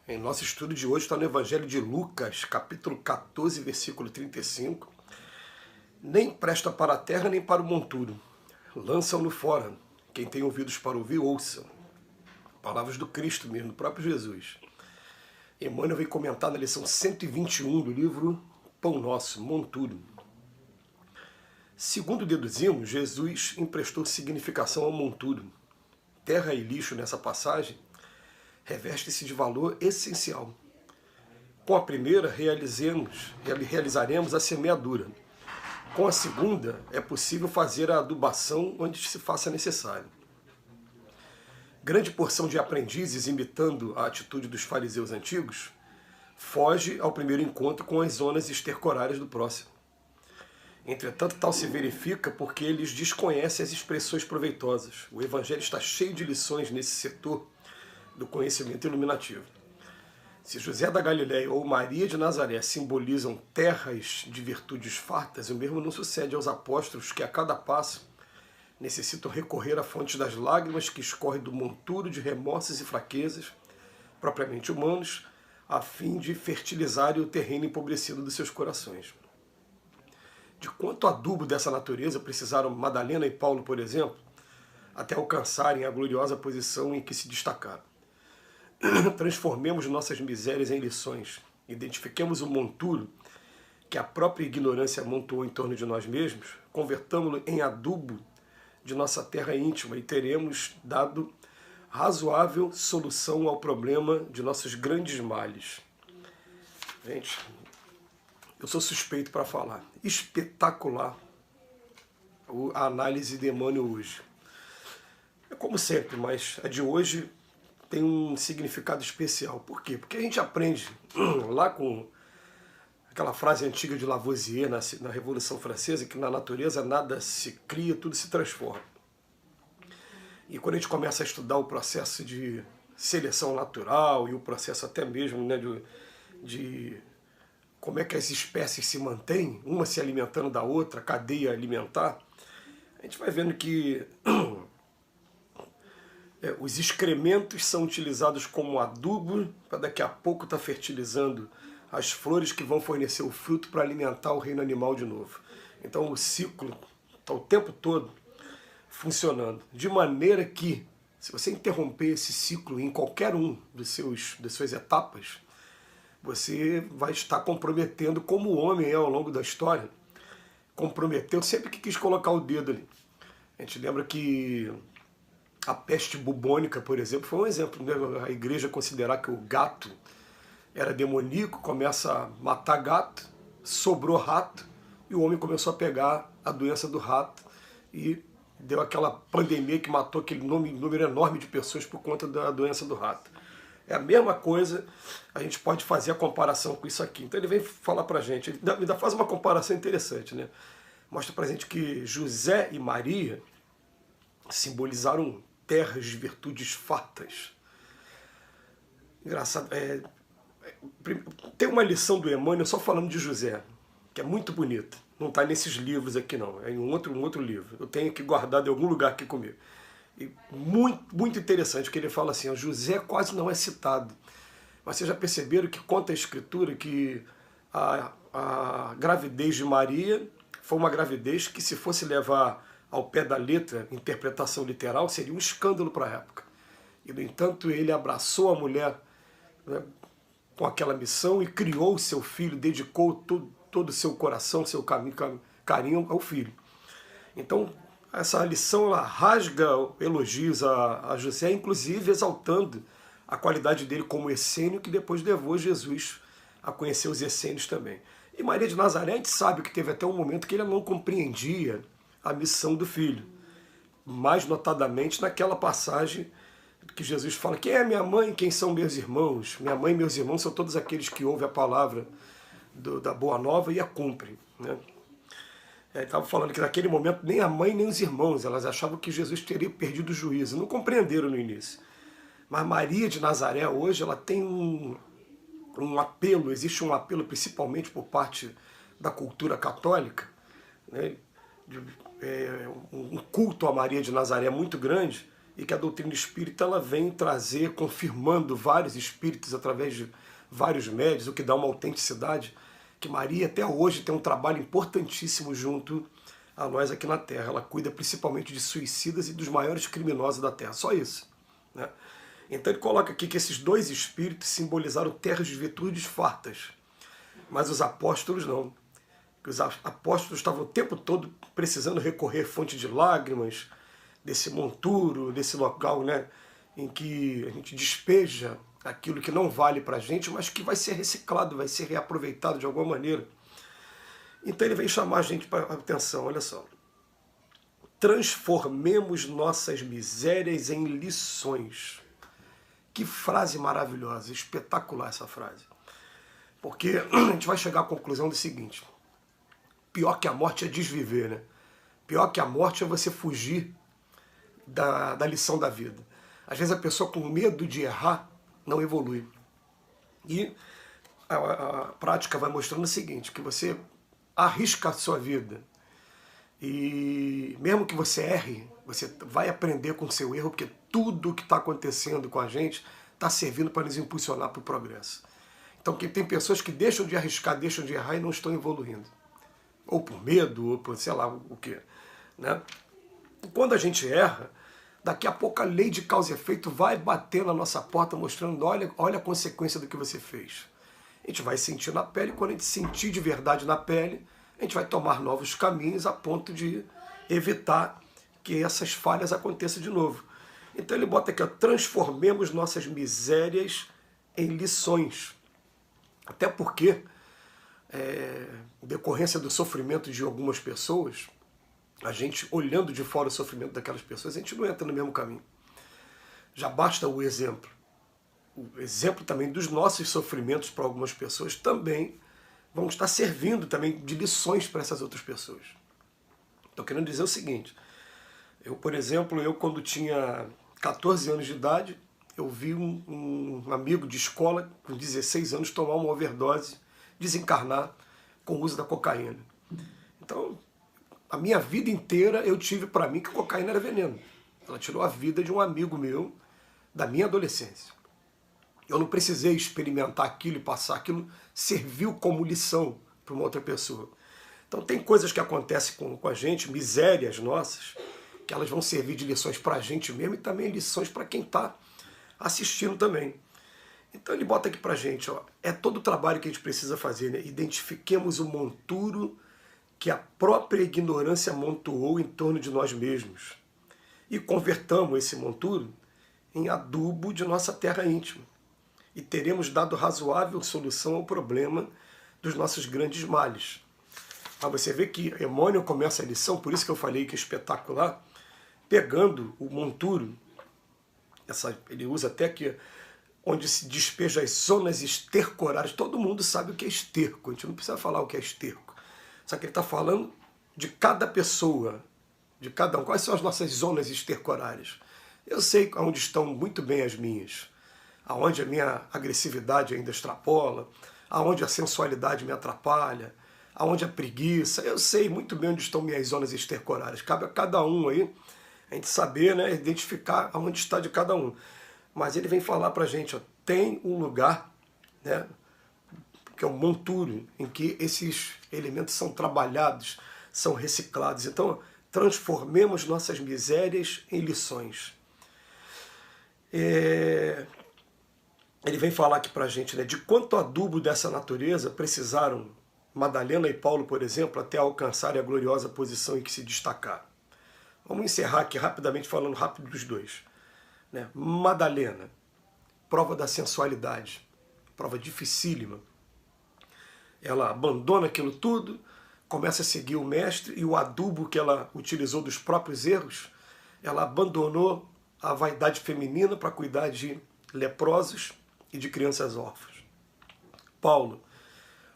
Em nosso estudo de hoje está no Evangelho de Lucas, capítulo 14, versículo 35. Nem presta para a terra nem para o monturo, lançam-no fora. Quem tem ouvidos para ouvir, ouça. Palavras do Cristo mesmo, do próprio Jesus. Emmanuel vem comentar na lição 121 do livro Pão Nosso, Monturo. Segundo deduzimos, Jesus emprestou significação ao monturo. Terra e lixo nessa passagem reveste-se de valor essencial. Com a primeira, realizaremos a semeadura. Com a segunda, é possível fazer a adubação onde se faça necessário. Grande porção de aprendizes, imitando a atitude dos fariseus antigos, foge ao primeiro encontro com as zonas estercorárias do próximo. Entretanto, tal se verifica porque eles desconhecem as expressões proveitosas. O Evangelho está cheio de lições nesse setor do conhecimento iluminativo. Se José da Galileia ou Maria de Nazaré simbolizam terras de virtudes fartas, o mesmo não sucede aos apóstolos que a cada passo necessitam recorrer à fonte das lágrimas que escorre do monturo de remorsos e fraquezas propriamente humanos, a fim de fertilizarem o terreno empobrecido dos seus corações. De quanto adubo dessa natureza precisaram Madalena e Paulo, por exemplo, até alcançarem a gloriosa posição em que se destacaram. Transformemos nossas misérias em lições, identifiquemos o monturo que a própria ignorância amontoou em torno de nós mesmos, convertamo-lo em adubo de nossa terra íntima e teremos dado razoável solução ao problema de nossos grandes males. Gente, eu sou suspeito para falar. Espetacular a análise de Emmanuel hoje. É como sempre, mas a de hoje tem um significado especial. Por quê? Porque a gente aprende lá com aquela frase antiga de Lavoisier na Revolução Francesa, que na natureza nada se cria, tudo se transforma. E quando a gente começa a estudar o processo de seleção natural e o processo até mesmo, né, de como é que as espécies se mantêm, uma se alimentando da outra, a cadeia alimentar, a gente vai vendo que os excrementos são utilizados como adubo para daqui a pouco estar fertilizando as flores que vão fornecer o fruto para alimentar o reino animal de novo. Então o ciclo está o tempo todo funcionando, de maneira que, se você interromper esse ciclo em qualquer um das suas etapas, você vai estar comprometendo, como o homem é ao longo da história, comprometeu sempre que quis colocar o dedo ali. A gente lembra que a peste bubônica, por exemplo, foi um exemplo, né? A igreja considerar que o gato era demoníaco, começa a matar gato, sobrou rato, e o homem começou a pegar a doença do rato e deu aquela pandemia que matou aquele número enorme de pessoas por conta da doença do rato. É a mesma coisa, a gente pode fazer a comparação com isso aqui. Então ele vem falar pra gente, ele faz uma comparação interessante, né? Mostra pra gente que José e Maria simbolizaram terras de virtudes fartas. Engraçado, tem uma lição do Emmanuel só falando de José, que é muito bonita. Não está nesses livros aqui não, é em um outro livro. Eu tenho aqui guardado em algum lugar aqui comigo. E muito interessante, que ele fala assim, ó, José quase não é citado. Mas vocês já perceberam que conta a escritura que a gravidez de Maria foi uma gravidez que, se fosse levar ao pé da letra, interpretação literal, seria um escândalo para a época. E, no entanto, ele abraçou a mulher, né, com aquela missão e criou o seu filho, dedicou todo o seu coração, seu carinho ao filho. Então, essa lição ela rasga elogios a José, inclusive exaltando a qualidade dele como essênio, que depois levou Jesus a conhecer os essênios também. E Maria de Nazaré, a gente sabe que teve até um momento que ele não compreendia a missão do filho. Mais notadamente naquela passagem que Jesus fala, quem é minha mãe, quem são meus irmãos? Minha mãe e meus irmãos são todos aqueles que ouvem a palavra da Boa Nova e a cumprem, né? Ele estava falando que naquele momento nem a mãe nem os irmãos, elas achavam que Jesus teria perdido o juízo, não compreenderam no início. Mas Maria de Nazaré hoje ela tem um apelo, existe um apelo principalmente por parte da cultura católica, né? Um culto a Maria de Nazaré muito grande, e que a doutrina espírita ela vem trazer, confirmando vários espíritos através de vários médios, o que dá uma autenticidade, que Maria até hoje tem um trabalho importantíssimo junto a nós aqui na Terra. Ela cuida principalmente de suicidas e dos maiores criminosos da Terra, só isso, né? Então ele coloca aqui que esses dois espíritos simbolizaram terras de virtudes fartas, mas os apóstolos não. Que os apóstolos estavam o tempo todo precisando recorrer à fonte de lágrimas, desse monturo, desse local, né, em que a gente despeja aquilo que não vale para a gente, mas que vai ser reciclado, vai ser reaproveitado de alguma maneira. Então ele vem chamar a gente para atenção, olha só. Transformemos nossas misérias em lições. Que frase maravilhosa, espetacular essa frase. Porque a gente vai chegar à conclusão do seguinte: pior que a morte é desviver, né? Pior que a morte é você fugir da lição da vida. Às vezes a pessoa com medo de errar não evolui. E a prática vai mostrando o seguinte, que você arrisca a sua vida e mesmo que você erre, você vai aprender com o seu erro, porque tudo o que está acontecendo com a gente está servindo para nos impulsionar para o progresso. Então tem pessoas que deixam de arriscar, deixam de errar e não estão evoluindo. Ou por medo, ou por sei lá o quê, né? E quando a gente erra, daqui a pouco a lei de causa e efeito vai bater na nossa porta mostrando, olha a consequência do que você fez. A gente vai sentir na pele, quando a gente sentir de verdade na pele, a gente vai tomar novos caminhos a ponto de evitar que essas falhas aconteçam de novo. Então ele bota aqui, ó, transformemos nossas misérias em lições. Até porque, em decorrência do sofrimento de algumas pessoas, a gente, olhando de fora o sofrimento daquelas pessoas, a gente não entra no mesmo caminho. Já basta o exemplo. O exemplo também dos nossos sofrimentos para algumas pessoas também vão estar servindo também de lições para essas outras pessoas. Estou querendo dizer o seguinte, por exemplo, quando tinha 14 anos de idade, eu vi um amigo de escola com 16 anos tomar uma overdose, desencarnar com o uso da cocaína. Então, a minha vida inteira eu tive para mim que cocaína era veneno. Ela tirou a vida de um amigo meu da minha adolescência. Eu não precisei experimentar aquilo e passar aquilo, serviu como lição para uma outra pessoa. Então tem coisas que acontecem com a gente, misérias nossas, que elas vão servir de lições para a gente mesmo e também lições para quem está assistindo também. Então ele bota aqui para a gente, ó, é todo o trabalho que a gente precisa fazer, né? Identifiquemos o monturo que a própria ignorância amontoou em torno de nós mesmos e convertamos esse monturo em adubo de nossa terra íntima. E teremos dado razoável solução ao problema dos nossos grandes males. Mas você vê que Emmanuel começa a lição, por isso que eu falei que é espetacular, pegando o monturo, ele usa até que onde se despeja as zonas estercorárias. Todo mundo sabe o que é esterco, a gente não precisa falar o que é esterco. Só que ele está falando de cada pessoa, de cada um. Quais são as nossas zonas estercorárias? Eu sei onde estão muito bem as minhas. Aonde a minha agressividade ainda extrapola, aonde a sensualidade me atrapalha, aonde a preguiça. Eu sei muito bem onde estão minhas zonas estercorárias. Cabe a cada um aí a gente saber, né, identificar aonde está de cada um. Mas ele vem falar para a gente, ó, tem um lugar, né, que é um monturo, em que esses elementos são trabalhados, são reciclados. Então, transformemos nossas misérias em lições. Ele vem falar aqui para a gente, né, de quanto adubo dessa natureza precisaram Madalena e Paulo, por exemplo, até alcançarem a gloriosa posição em que se destacar. Vamos encerrar aqui rapidamente, falando rápido dos dois. Né? Madalena, prova da sensualidade, prova dificílima. Ela abandona aquilo tudo, começa a seguir o mestre e o adubo que ela utilizou dos próprios erros, ela abandonou a vaidade feminina para cuidar de leprosos e de crianças órfãs. Paulo,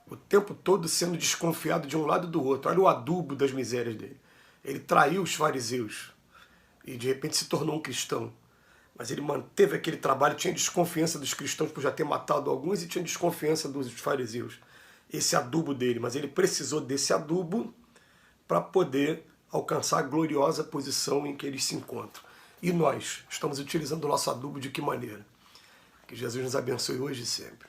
o tempo todo sendo desconfiado de um lado e do outro. Olha o adubo das misérias dele. Ele traiu os fariseus e de repente se tornou um cristão. Mas ele manteve aquele trabalho, tinha desconfiança dos cristãos por já ter matado alguns e tinha desconfiança dos fariseus. Esse adubo dele, mas ele precisou desse adubo para poder alcançar a gloriosa posição em que eles se encontram. E nós estamos utilizando o nosso adubo de que maneira? Que Jesus nos abençoe hoje e sempre.